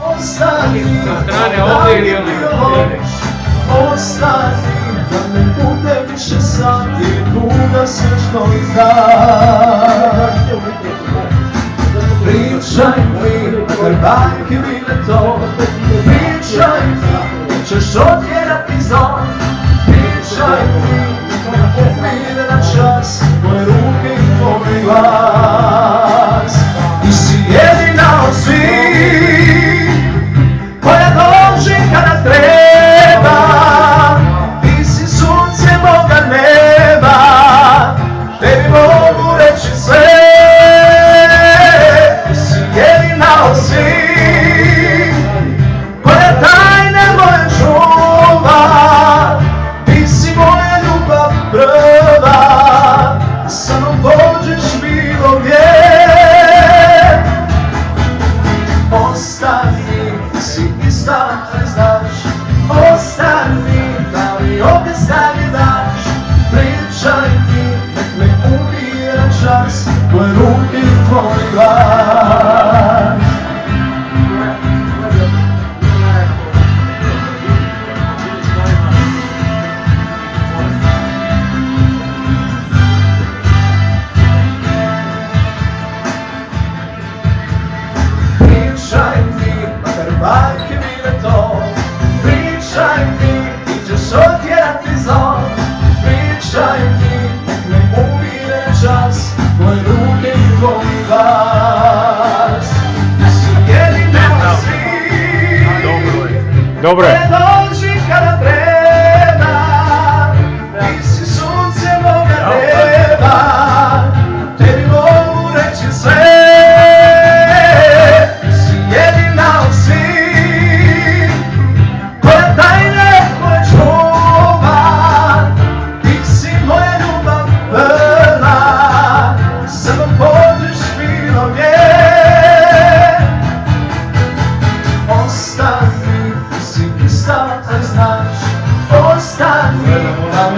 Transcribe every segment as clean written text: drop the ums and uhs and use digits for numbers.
Ostani sa strane ovdje ili onaj. Ostani da ne bude više sati, tuga srčno izdaš. Pričaj mi, makar bajke bile to. Pričaj mi, ćeš otjerati zon. Pričaj mi, ne umire na čas moje ruke i tvoj glas. Ti si jedina od svih koja dođe kada treba. Ti si sunce moga neba, tebi mogu reći sve. Ti si jedina od svih koja tajne moje čuva. Ti si moja ljubav prva, sa mnom pođeš bilo gdje. Ostani, ti si ista, ne znaš. Ostani, da mi ovdje snage daš. Pričaj mi, nek me umire čas tvoje ruke i tvoj glas. Pričaj mi, makar bajke bile to. Pričaj mi, ti ćeš otjerati zon. Pričaj mi, nek me umire čas tvoje ruke i tvoj glas. Ti si jedina od svih koja dođi kada treba. Ti si sunce moga neba, tebi mogu reći sve.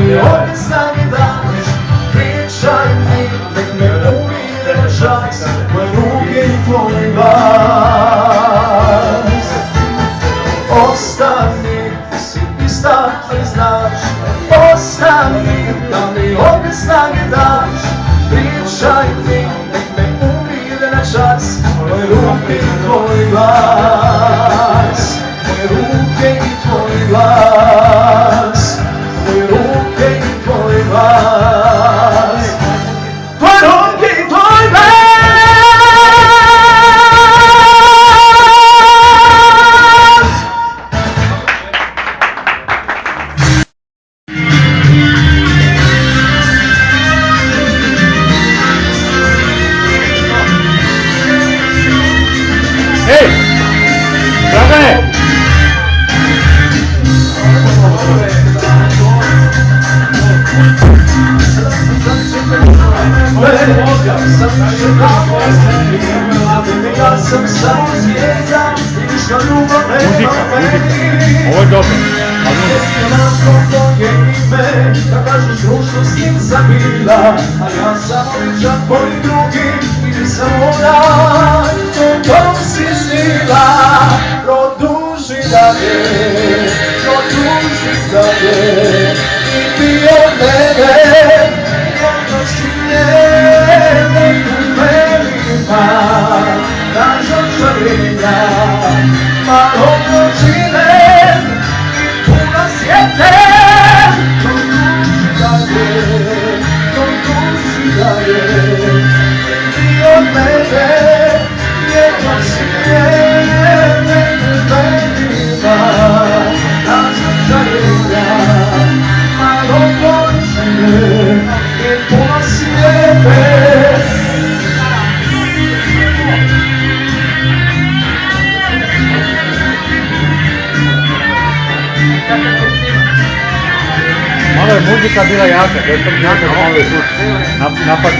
Ovdje snage daš. Pričaj mi, nek me umire čas tvoje ruke i tvoj glas. Ostani, ti si ista, ne znaš. Ostani, da mi ovdje snage daš. Pričaj mi, nek me umire čas tvoje ruke i tvoj glas. Tvoje ruke i tvoj glas. Tvoje ruke i tvoj glas. Tvoje ruke i tvoj glas. Hej! Dragane! Muzika, ovo je dobro, da kažeš društvo s kim sam bila, a ja sam običan tvoj drugi i samo da tom si snila. Produži dalje i ti od mene jedno si njene u velima na žočarina malo noćine i puno sjete. Produži dalje i ti od mene jedno si njene u velima na žočarina malo noćine i puno sjete. malo je muzika bila jaka, to je to jaka malo je napad.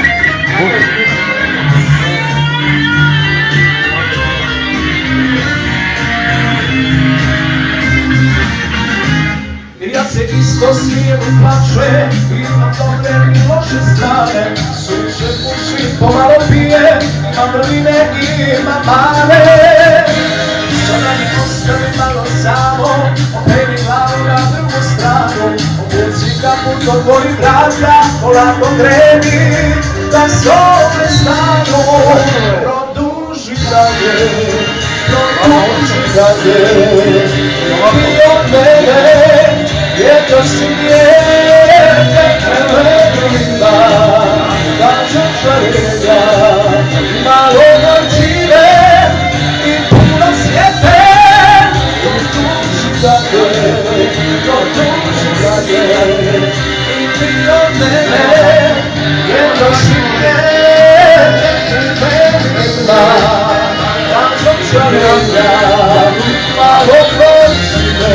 Ja se isto smijem i plačem, imam dobre i loše strane. Suviše pušim, pomalo pijem, imam vrline i imam mane. Sada Otvori vrata, polako kreni, da zove stanu, produži dalje, ti od mene, jedno si nema, kažem žarenja, malo gorčine i puno sjete, produži dalje, i ti od mene, jedno si nema, kažem žarenja, malo gorčine.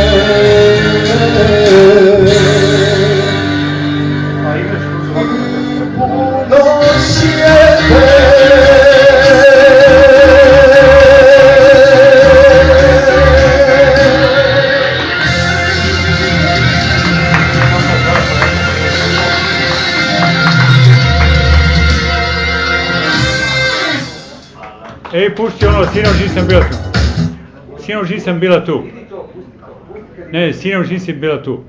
Puno sjete. Ej, pušti ono, sinoć nisam bila tu. Sinoć nisam bila tu. Ne, sinoć nisi bila tu.